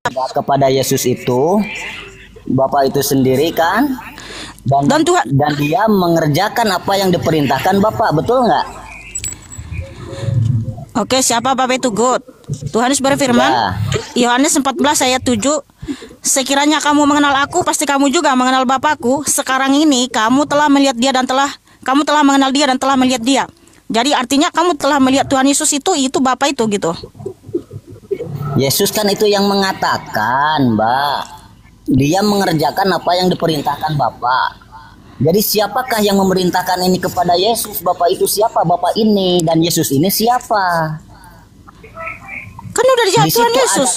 kepada Yesus itu Bapak itu sendiri kan, dan Tuhan, dan dia mengerjakan apa yang diperintahkan Bapak, betul nggak? Oke, siapa Bapak itu? God. Tuhan Yesus berfirman, Yohanes 14 ayat 7, sekiranya kamu mengenal aku, pasti kamu juga mengenal Bapakku. Sekarang ini kamu telah melihat dia dan kamu telah mengenal dia dan telah melihat dia. Jadi artinya kamu telah melihat Tuhan Yesus itu Bapak itu gitu. Yesus kan itu yang mengatakan, Mbak. Dia mengerjakan apa yang diperintahkan Bapak. Jadi siapakah yang memerintahkan ini kepada Yesus? Bapak itu siapa? Bapak ini. Dan Yesus ini siapa? Kan udah dijawab Tuhan Yesus.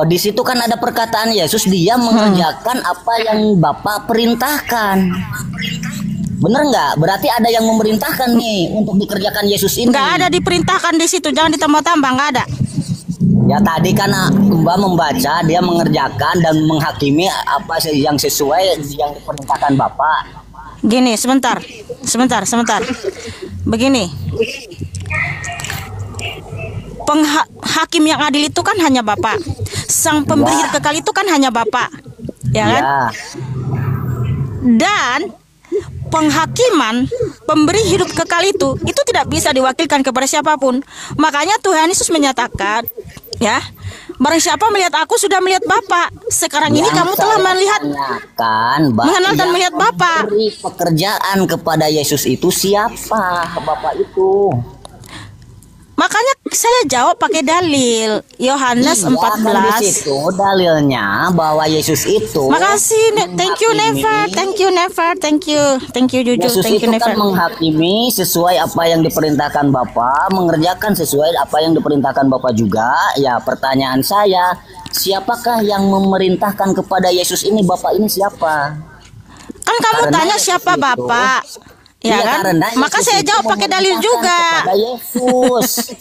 Di situ kan ada perkataan Yesus, dia mengerjakan apa yang Bapak perintahkan. Bener nggak? Berarti ada yang memerintahkan nih untuk dikerjakan Yesus ini. Nggak ada diperintahkan di situ, jangan ditambah-tambah, nggak ada. Ya tadi kan Mbak membaca, dia mengerjakan dan menghakimi apa yang sesuai yang diperintahkan Bapak. Gini, sebentar. Begini. Hakim yang adil itu kan hanya Bapak. Sang pemberi hidup kekal itu kan hanya Bapak. Ya kan? Ya. Dan penghakiman pemberi hidup kekal itu tidak bisa diwakilkan kepada siapapun. Makanya Tuhan Yesus menyatakan, ya, barang siapa melihat aku sudah melihat Bapa. Sekarang ini kamu telah melihat, mengenal dan melihat Bapa. Pekerjaan kepada Yesus itu siapa? Bapak itu. Makanya saya jawab pakai dalil Yohanes 14. Di situ dalilnya bahwa Yesus itu. Makasih, thank you Jujur, Yesus thank you itu Never. Kan menghakimi sesuai apa yang diperintahkan Bapak, mengerjakan sesuai apa yang diperintahkan Bapak juga. Ya, pertanyaan saya, siapakah yang memerintahkan kepada Yesus ini? Bapak ini siapa? Kan kamu tanya siapa Bapak? Ya kan? Maka saya jawab pakai dalil juga. Yesus.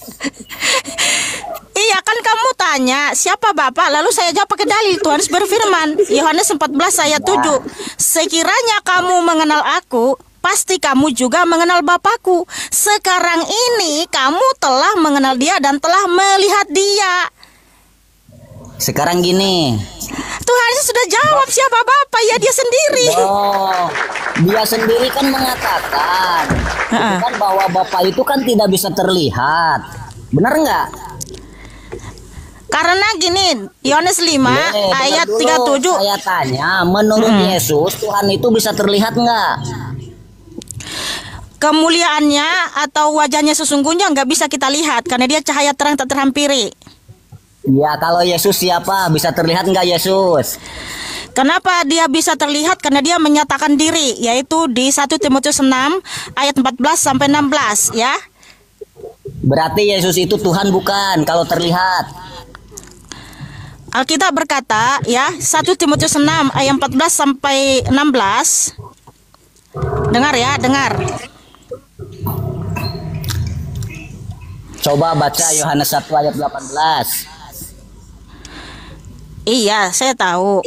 Iya kan, kamu tanya siapa Bapak, lalu saya jawab pakai dalil. Tuhan berfirman Yohanes 14 ayat 7, sekiranya kamu mengenal aku, pasti kamu juga mengenal Bapakku. Sekarang ini kamu telah mengenal dia dan telah melihat dia. Sekarang gini, Tuhan Yesus sudah jawab siapa Bapak, ya dia sendiri. Dia sendiri kan mengatakan kan bahwa Bapak itu kan tidak bisa terlihat. Benar nggak? Karena gini, Yohanes 5 ayat 37. Saya tanya, menurut Yesus Tuhan itu bisa terlihat nggak? Kemuliaannya atau wajahnya sesungguhnya nggak bisa kita lihat karena dia cahaya terang tak terhampiri. Ya, kalau Yesus siapa? Bisa terlihat nggak Yesus? Kenapa dia bisa terlihat? Karena dia menyatakan diri, yaitu di 1 Timotius 6 ayat 14 sampai 16, ya. Berarti Yesus itu Tuhan bukan kalau terlihat. Alkitab berkata, ya, 1 Timotius 6 ayat 14 sampai 16. Dengar ya, dengar. Coba baca Yohanes 1 ayat 18. Iya, saya tahu.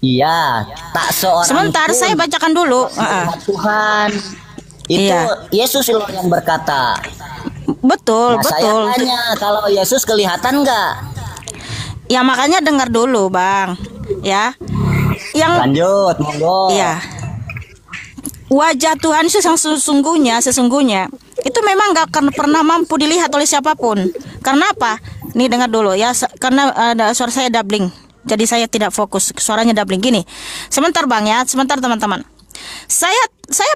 Iya, tak seorang. Sebentar, saya bacakan dulu. Tuhan. Itu Yesus yang berkata. Betul. Saya tanya, kalau Yesus kelihatan nggak? Ya makanya dengar dulu, Bang. Ya. Lanjut, monggo. Iya. Wajah Tuhan Yesus yang sesungguhnya itu memang nggak akan pernah mampu dilihat oleh siapapun. Karena apa? Nih dengar dulu ya, karena suara saya doubling, jadi saya tidak fokus, suaranya doubling gini. Sebentar Bang ya, sebentar teman-teman. Saya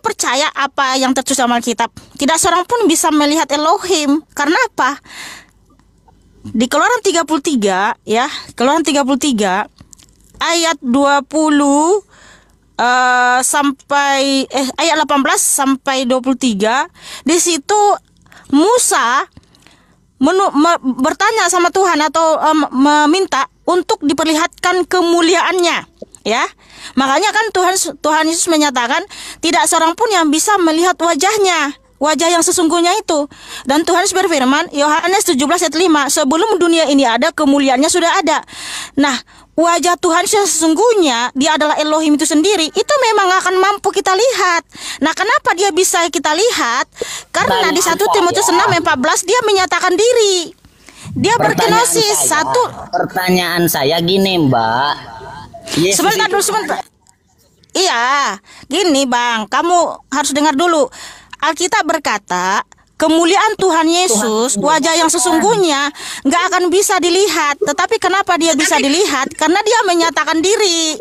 percaya apa yang tertulis dalam Alkitab. Tidak seorang pun bisa melihat Elohim. Karena apa? Di Keluaran 33 ya, Keluaran 33 ayat 20 sampai ayat 18 sampai 23, di situ Musa bertanya sama Tuhan atau meminta untuk diperlihatkan kemuliaannya, ya. Makanya kan Tuhan Yesus menyatakan tidak seorang pun yang bisa melihat wajahnya, wajah yang sesungguhnya itu. Dan Tuhan Yesus berfirman Yohanes 17 ayat 5, sebelum dunia ini ada, kemuliaannya sudah ada. Nah, wajah Tuhan yang sesungguhnya, dia adalah Elohim itu sendiri, itu memang akan mampu kita lihat. Nah, kenapa dia bisa kita lihat? Karena di 1 Timotius 6 ayat 14 dia menyatakan diri. Dia berkenosis. Pertanyaan saya gini, Mbak. Yesus Sebentar itu dulu, sebentar. Iya, gini Bang, kamu harus dengar dulu. Alkitab berkata, kemuliaan Tuhan Yesus, wajah yang sesungguhnya nggak akan bisa dilihat. Tetapi kenapa dia bisa dilihat? Karena dia menyatakan diri.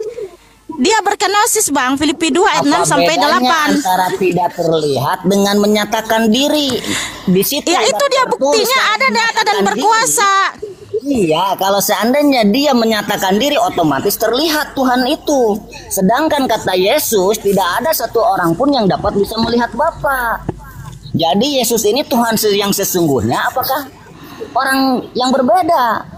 Dia berkenosis, Bang. Filipi 2 ayat 6 sampai 8. Antara tidak terlihat dengan menyatakan diri. Di situ Ya itu dia buktinya ada nyata dan berkuasa. Iya, kalau seandainya dia menyatakan diri, otomatis terlihat Tuhan itu. Sedangkan kata Yesus, tidak ada satu orang pun yang dapat bisa melihat Bapa. Jadi Yesus ini Tuhan yang sesungguhnya, apakah orang yang berbeda?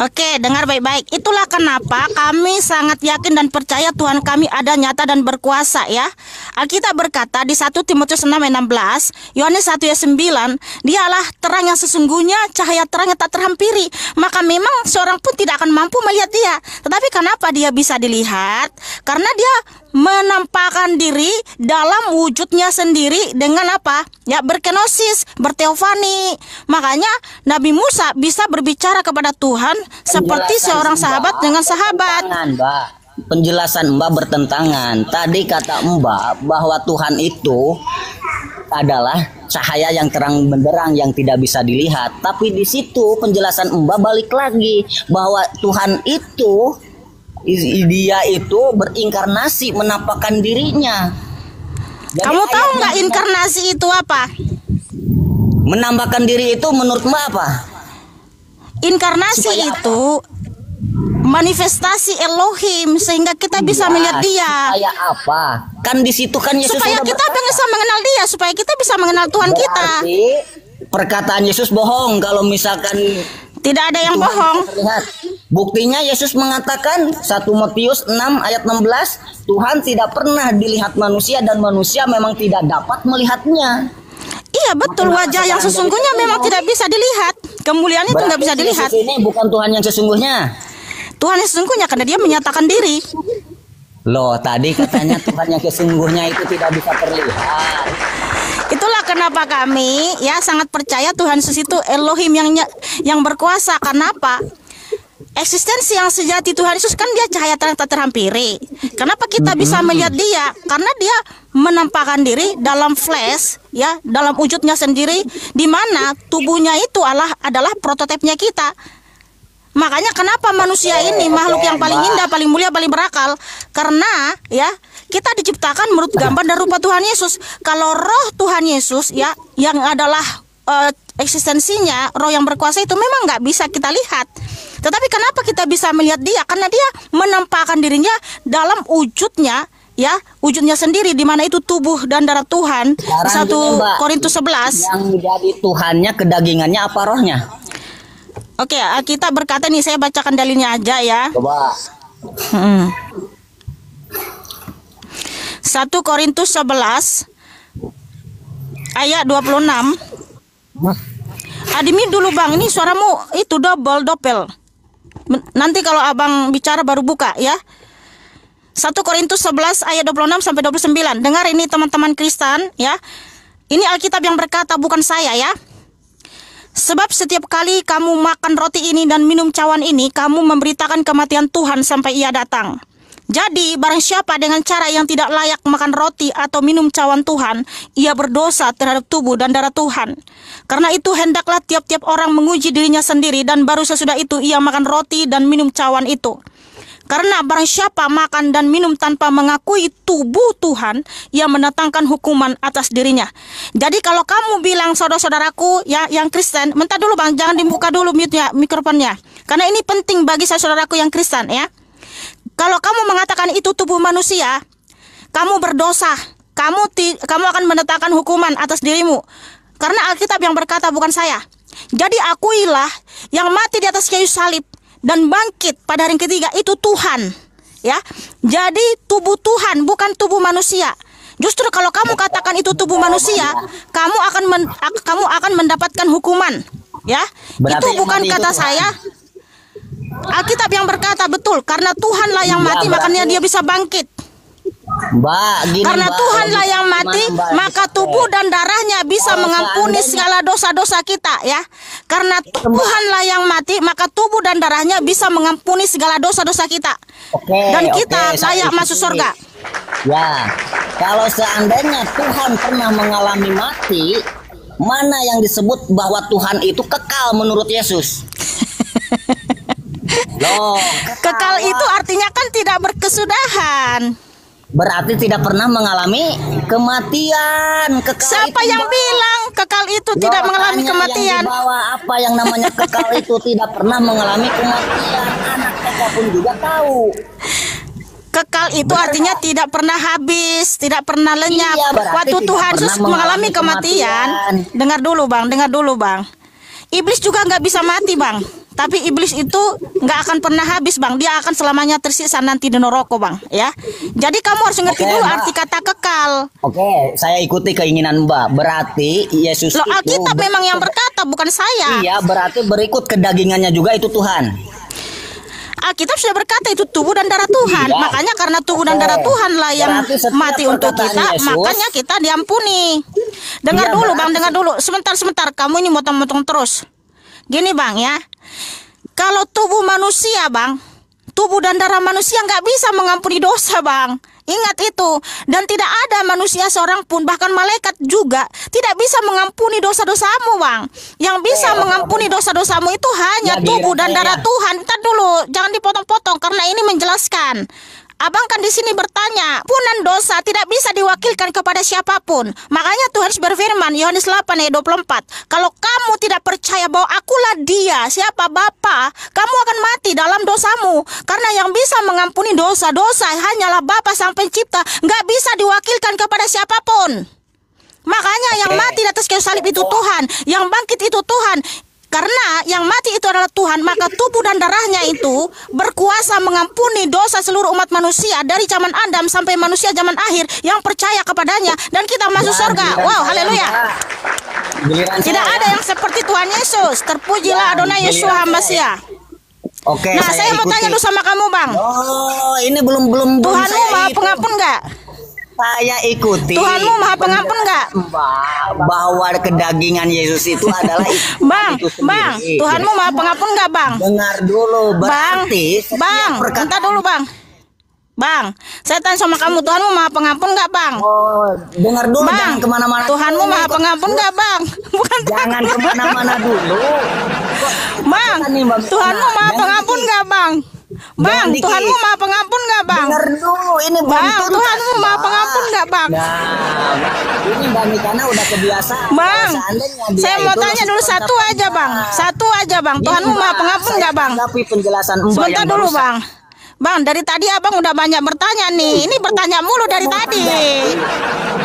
Oke, dengar baik-baik. Itulah kenapa kami sangat yakin dan percaya Tuhan kami ada nyata dan berkuasa ya. Alkitab berkata di 1 Timotius 6 ayat 16, Yohanes 1 ayat 9, dialah terang yang sesungguhnya, cahaya terang yang tak terhampiri. Maka memang seorang pun tidak akan mampu melihat dia. Tetapi kenapa dia bisa dilihat? Karena dia menampakkan diri dalam wujudnya sendiri dengan apa? Ya, berkenosis, berteofani. Makanya Nabi Musa bisa berbicara kepada Tuhan seperti seorang sahabat dengan sahabat. Mbak, penjelasan Mbak bertentangan. Tadi kata Mbak bahwa Tuhan itu adalah cahaya yang terang benderang yang tidak bisa dilihat. Tapi di situ penjelasan Mbak balik lagi bahwa Tuhan itu, dia itu berinkarnasi, menampakkan dirinya. Jadi kamu tahu nggak inkarnasi itu apa? Menampakkan diri itu menurut Mbak apa? Inkarnasi Supaya itu manifestasi Elohim sehingga kita bisa melihat dia. Supaya apa? Kan di situ kan Yesus supaya kita bisa mengenal dia, supaya kita bisa mengenal Tuhan kita. Berarti perkataan Yesus bohong kalau misalkan tidak ada yang bohong. Terlihat. Buktinya Yesus mengatakan 1 Matius 6 ayat 16, Tuhan tidak pernah dilihat manusia dan manusia memang tidak dapat melihatnya. Iya betul, wajah yang sesungguhnya memang tidak bisa dilihat. Kemuliaan itu nggak bisa dilihat. Yesus ini bukan Tuhan yang sesungguhnya. Tuhan yang sesungguhnya karena dia menyatakan diri. Loh, tadi katanya Tuhan yang sesungguhnya itu tidak bisa terlihat. Itulah kenapa kami ya sangat percaya Tuhan Yesus itu Elohim yang berkuasa. Kenapa? Eksistensi yang sejati Tuhan Yesus kan dia cahaya terang tak terhampiri. Kenapa kita bisa melihat dia? Karena dia menampakkan diri dalam flesh ya, dalam wujudnya sendiri, di mana tubuhnya itu adalah prototipenya kita. Makanya kenapa manusia ini makhluk yang paling indah, paling mulia, paling berakal? Karena ya kita diciptakan menurut gambar dan rupa Tuhan Yesus. Kalau roh Tuhan Yesus ya yang adalah eksistensinya, roh yang berkuasa itu memang nggak bisa kita lihat. Tetapi kenapa kita bisa melihat dia? Karena dia menampakkan dirinya dalam wujudnya ya, wujudnya sendiri, di mana itu tubuh dan darah Tuhan. 1 Korintus 11. Yang menjadi Tuhannya kedagingannya apa rohnya? Oke, kita berkata nih, saya bacakan dalilnya aja ya. Coba. 1 Korintus 11 ayat 26. Adimi dulu Bang, ini suaramu itu double. Nanti kalau Abang bicara baru buka ya. 1 Korintus 11 ayat 26 sampai 29. Dengar ini teman-teman Kristen ya. Ini Alkitab yang berkata, bukan saya ya. Sebab setiap kali kamu makan roti ini dan minum cawan ini, kamu memberitakan kematian Tuhan sampai ia datang. Jadi barang siapa dengan cara yang tidak layak makan roti atau minum cawan Tuhan, ia berdosa terhadap tubuh dan darah Tuhan. Karena itu hendaklah tiap-tiap orang menguji dirinya sendiri, dan baru sesudah itu ia makan roti dan minum cawan itu. Karena barang siapa makan dan minum tanpa mengakui tubuh Tuhan, ia mendatangkan hukuman atas dirinya. Jadi kalau kamu bilang saudara-saudaraku ya yang Kristen, bentar dulu Bang, jangan dibuka dulu mute-nya, mikrofonnya. Karena ini penting bagi saudaraku yang Kristen ya. Kalau kamu mengatakan itu tubuh manusia, kamu berdosa. Kamu akan mendatangkan hukuman atas dirimu. Karena Alkitab yang berkata, bukan saya. Jadi akuilah yang mati di atas kayu salib dan bangkit pada hari ketiga itu Tuhan. Ya, jadi tubuh Tuhan bukan tubuh manusia. Justru kalau kamu katakan itu tubuh manusia, kamu akan mendapatkan hukuman. Ya, itu bukan kata saya. Alkitab yang berkata betul, karena Tuhanlah yang mati, makanya dia bisa bangkit. Mbak, gini, Karena Mbak, Tuhanlah yang gimana, mati, Mbak? maka tubuh dan darahnya bisa Kalau mengampuni seandainya- segala dosa-dosa kita ya. Karena Tuhanlah yang mati, maka tubuh dan darahnya bisa mengampuni segala dosa-dosa kita. Oke, Dan kita oke, saya layak masuk ikuti. surga. Ya, kalau seandainya Tuhan pernah mengalami mati, mana yang disebut bahwa Tuhan itu kekal menurut Yesus? Loh, Kekal itu artinya kan tidak berkesudahan. berarti tidak pernah mengalami kematian. Kekal Siapa itu, yang Mbak. bilang kekal itu Loh, tidak mengalami makanya kematian? Yang dibawa apa yang namanya kekal itu tidak pernah mengalami kematian. Anak TK pun juga tahu. Kekal itu artinya tidak pernah habis, tidak pernah lenyap. Iya, berarti Waktu tidak Tuhan pernah Yesus mengalami kematian, dengar dulu bang. Iblis juga nggak bisa mati bang. Tapi iblis itu nggak akan pernah habis bang. Dia akan selamanya tersiksa nanti di neraka bang. Ya. Jadi kamu harus ngerti Oke, dulu Mbak. arti kata kekal. Oke, saya ikuti keinginan Mbak. Berarti Yesus Loh, itu Alkitab memang yang berkata, bukan saya. Iya, berarti berikut kedagingannya juga itu Tuhan. Alkitab sudah berkata itu tubuh dan darah Tuhan. Iya. Makanya karena tubuh dan Oke. darah Tuhan lah yang Berarti setiap mati untuk perkataan kita, Yesus- makanya kita diampuni. Dengar Iya, dulu berarti- bang, dengar dulu. Sebentar. Kamu ini motong-motong terus. Gini bang ya. Kalau tubuh manusia bang, tubuh dan darah manusia nggak bisa mengampuni dosa bang. Ingat itu. Dan tidak ada manusia seorang pun, bahkan malaikat juga tidak bisa mengampuni dosa-dosamu bang. Yang bisa mengampuni dosa-dosamu itu hanya Ya, tubuh dan giliran darah saya. Tuhan. Ntar dulu, jangan dipotong-potong karena ini menjelaskan. Abang kan di sini bertanya, ampunan dosa tidak bisa diwakilkan kepada siapapun. Makanya Tuhan berfirman, Yohanes 8 ayat 24, kalau kamu tidak percaya bahwa akulah dia, siapa Bapa, kamu akan mati dalam dosamu. Karena yang bisa mengampuni dosa-dosa hanyalah Bapa Sang Pencipta, nggak bisa diwakilkan kepada siapapun. Makanya yang Oke. mati di atas kayu salib itu Tuhan, yang bangkit itu Tuhan. Karena yang mati itu adalah Tuhan, maka tubuh dan darahnya itu berkuasa mengampuni dosa seluruh umat manusia dari zaman Adam sampai manusia zaman akhir yang percaya kepadanya, dan kita masuk Ya, surga. giliran Wow, saya, haleluya. Mbak. Giliran Tidak saya, ada ya. yang seperti Tuhan Yesus. Terpujilah Ya, Adonai Yeshua giliran hamba saya, Sia. Oke, Nah, saya mau ikuti. tanya dulu sama kamu, Bang. Oh, ini belum Tuhanmu saya maha itu. pengampun nggak? Saya ikuti. Tuhanmu maha pengampun nggak? Bahwa kedagingan Yesus itu adalah Bang, itu sendiri. Bang, Tuhanmu maha pengampun nggak, Bang? Dengar dulu, Bang, berarti setiap Bang, perkataan- bentar dulu, Bang. Bang, saya tanya sama kamu, Tuhanmu maha pengampun nggak, Bang? Oh, dengar dulu, Bang, jangan kemana-mana. Tuhanmu dulu. maha pengampun nggak, Bang? Bukan Jangan takut. kemana-mana dulu. Bang, Nih, Mbak. Tuhanmu maha Jangan pengampun dikit. nggak, Bang? Bang, Jangan dikit. Tuhanmu maha pengampun nggak, Bang? Dengar dulu, ini belum Bang, tuntas, Tuhanmu maha Mbak. pengampun nggak, Bang? Nah, ini Mbak Mikana udah kebiasaan. Bang, Kalau seandainya dia saya mau itu tanya masih dulu kontak satu aja, Bang. Mbak. Satu aja, Bang. Ini, Tuhanmu maha Mbak, pengampun saya nggak, Bang? tanggapi penjelasan Mbak Sebentar yang dulu, barusan. Bang. Bang, dari tadi abang udah banyak bertanya nih. Ini bertanya mulu dari Mau tadi.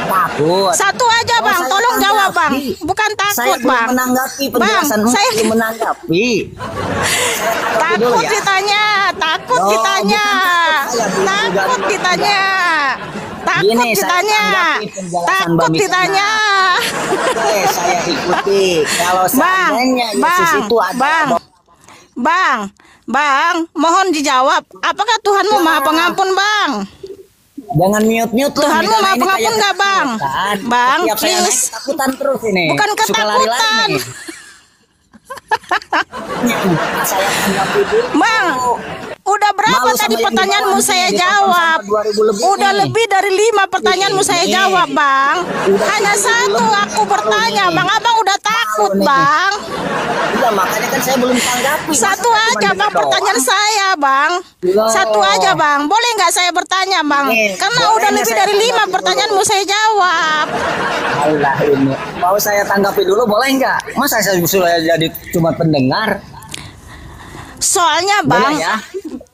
Takut. Satu aja, Bang. saya Tolong jawab, Bang. tanggapi. Bukan Saya takut, belum Bang. menanggapi Bang, penjelasan saya belum menanggapi. takut ya. ditanya. Takut Oh, ditanya. bukan takut, saya belum juga Takut menanggapi. ditanya. Takut Gini, saya ditanya. tanggapi penjelasan Takut Mbak Mikana. ditanya. Oke, saya ikuti. Kalau Bang, seandainya Yesus Bang, itu adalah Bang, mohon dijawab. Apakah Tuhanmu maha pengampun, Bang? jangan mute-mute lah. Tuhanmu Mikana, maha ini pengampun kayak nggak, Bang? ketakutan. Bang, Setiap saya naik please. ketakutan terus ini. Bukan Suka lari-lari ketakutan. nih. Saya tanggapi dulu. Bang, udah berapa Malu sama tadi yang pertanyaanmu dibawa saya nih, jawab? ditambah 2000 lebih Udah nih. lebih dari 5 pertanyaanmu saya Ini. jawab, Bang. Udah Hanya 1000 satu lebih. aku bertanya, Malu nih. Bang. Abang udah takut, nih. Bang. Iya, makanya kan saya belum tanggapi. Masa Satu saya cuma aja, dengar Bang, pertanyaan doang? saya, Bang. Loh. Satu aja, Bang. Boleh nggak saya bertanya, Bang? Nih, Karena boleh udah nggak lebih saya dari 5 tanggapi pertanyaanmu dulu? saya jawab. Allah ini. Mau saya tanggapi dulu boleh nggak? Masa saya sudah jadi cuma pendengar? Soalnya, Bang, Boleh ya?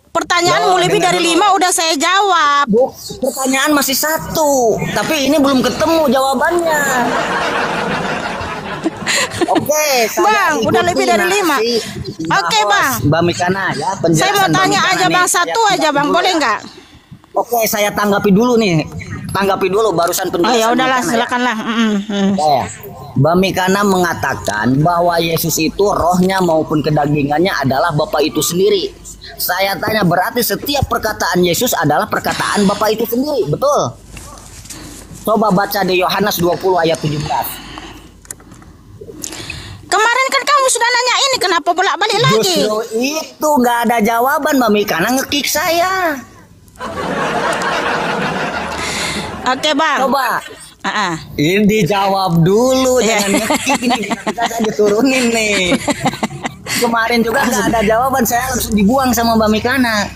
pertanyaanmu Loh, lebih dengar dari dulu. 5 udah saya jawab. Bu, pertanyaan masih satu, tapi ini belum ketemu jawabannya. Oke, saya Bang, ikuti udah lebih dari 5. nasi Oke, bahwa Bang. Mbak Mikana ya, penjelasan Saya mau Mbak tanya Mikana aja, nih, Bang, saya satu aja, tanggapi Bang. dulu Boleh ya. nggak? Oke, saya tanggapi dulu nih. Tanggapi dulu barusan Oh penjelasan. ya udahlah, Mikana ya. silakanlah. Ya. Mbak Mikana mengatakan bahwa Yesus itu rohnya maupun kedagingannya adalah Bapa itu sendiri. Saya tanya, berarti setiap perkataan Yesus adalah perkataan Bapa itu sendiri, betul? Coba baca di Yohanes 20 ayat 17. Kemarin kan kamu sudah nanya ini, kenapa bolak-balik lagi? Justru itu nggak ada jawaban, Mbak Mi, karena ngekick saya. Oke bang. Coba. Ah. Ini dijawab dulu, Iya. jangan ngekick ini. Bisa saya diturunin nih. Kemarin juga nggak ada jawaban, saya langsung dibuang sama Mbak Mikana.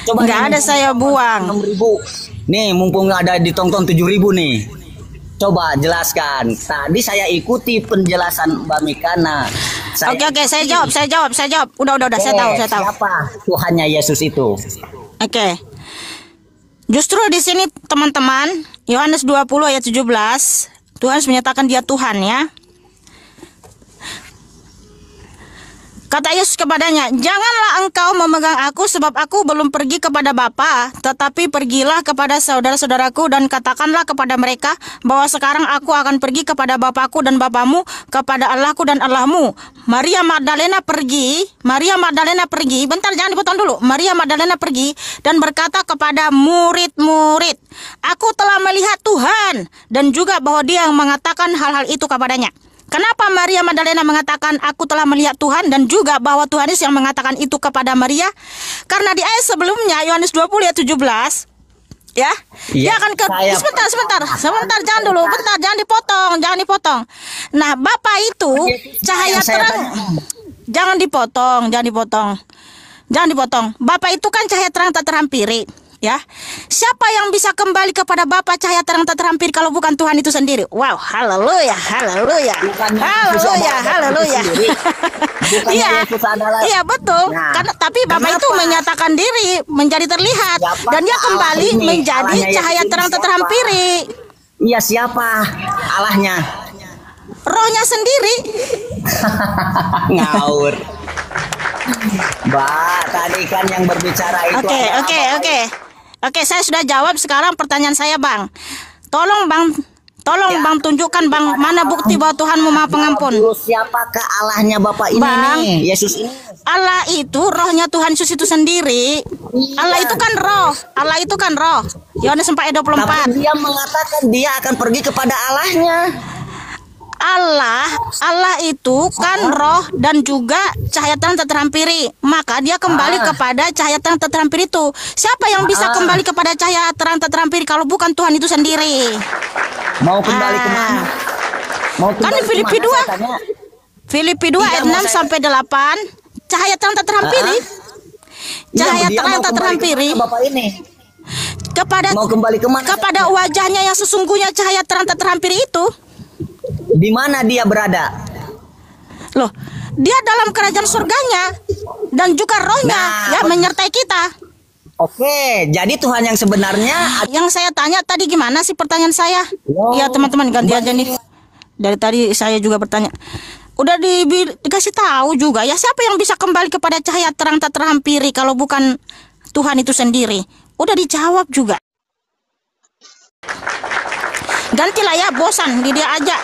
Coba Nggak nih, ada saya buang. 6.000. Nih, mumpung ada ditonton 7.000 nih. Coba jelaskan. Tadi saya ikuti penjelasan Mbak Mikana. Oke, saya jawab. Udah, saya tahu. Siapa Tuhannya Yesus itu? Oke. Justru di sini teman-teman, Yohanes 20 ayat 17, Tuhan menyatakan dia Tuhan ya. Kata Yesus kepadanya, janganlah engkau memegang aku sebab aku belum pergi kepada Bapa, tetapi pergilah kepada saudara-saudaraku dan katakanlah kepada mereka bahwa sekarang aku akan pergi kepada Bapakku dan Bapamu, kepada Allahku dan Allahmu. Maria Magdalena pergi, bentar jangan dipotong dulu. Maria Magdalena pergi dan berkata kepada murid-murid, aku telah melihat Tuhan, dan juga bahwa dia yang mengatakan hal-hal itu kepadanya. Kenapa Maria Magdalena mengatakan aku telah melihat Tuhan dan juga bahwa Tuhan Yesus yang mengatakan itu kepada Maria? Karena di ayat sebelumnya Yohanes 20 ayat 17 ya. Dia akan ke sebentar, jangan dulu, jangan dipotong. Nah, Bapa itu cahaya terang. Jangan dipotong. Bapa itu kan cahaya terang tak terhampiri. Ya, siapa yang bisa kembali kepada Bapa cahaya terang tak terhampiri kalau bukan Tuhan itu sendiri? Wow, haleluya. Iya betul. Nah, karena tapi Bapa itu menyatakan diri menjadi terlihat dan dia kembali menjadi cahaya terang tak terhampiri. Iya, siapa Allahnya? Rohnya sendiri. Ngawur. Mbak, tadi kan yang berbicara itu. Oke, saya sudah jawab. Sekarang pertanyaan saya, Bang. Tolong Bang tunjukkan Bang mana bukti bahwa Tuhanmu Maha Pengampun. Siapakah Allahnya Bapak ini Bang, nih? Yesus ini. Allah itu rohnya Tuhan Yesus itu sendiri. Iya. Allah itu kan roh. Yohanes 4 ayat 24. Tapi dia mengatakan dia akan pergi kepada Allahnya. Allah itu kan roh dan juga cahaya terang tak terhampiri. Maka dia kembali kepada cahaya terang tak terhampiri itu. Siapa yang bisa kembali kepada cahaya terang tak terhampiri kalau bukan Tuhan itu sendiri? Mau kembali kemana? Kan di Filipi 2 ayat 6 sampai 8, cahaya terang tak terhampiri. Cahaya terang tak terhampiri. Bapak ini mau kembali kemana? Kepada wajahnya yang sesungguhnya cahaya terang tak terhampiri itu. Di mana dia berada? Loh, dia dalam kerajaan surganya dan juga rohnya menyertai kita. Oke, jadi Tuhan yang sebenarnya. Yang saya tanya tadi gimana sih pertanyaan saya? Ya teman-teman ganti aja nih. Dari tadi saya juga bertanya. Udah dikasih tahu juga ya, siapa yang bisa kembali kepada cahaya terang tak terhampiri kalau bukan Tuhan itu sendiri? Udah dijawab juga. Gantilah ya, bosan di dia aja.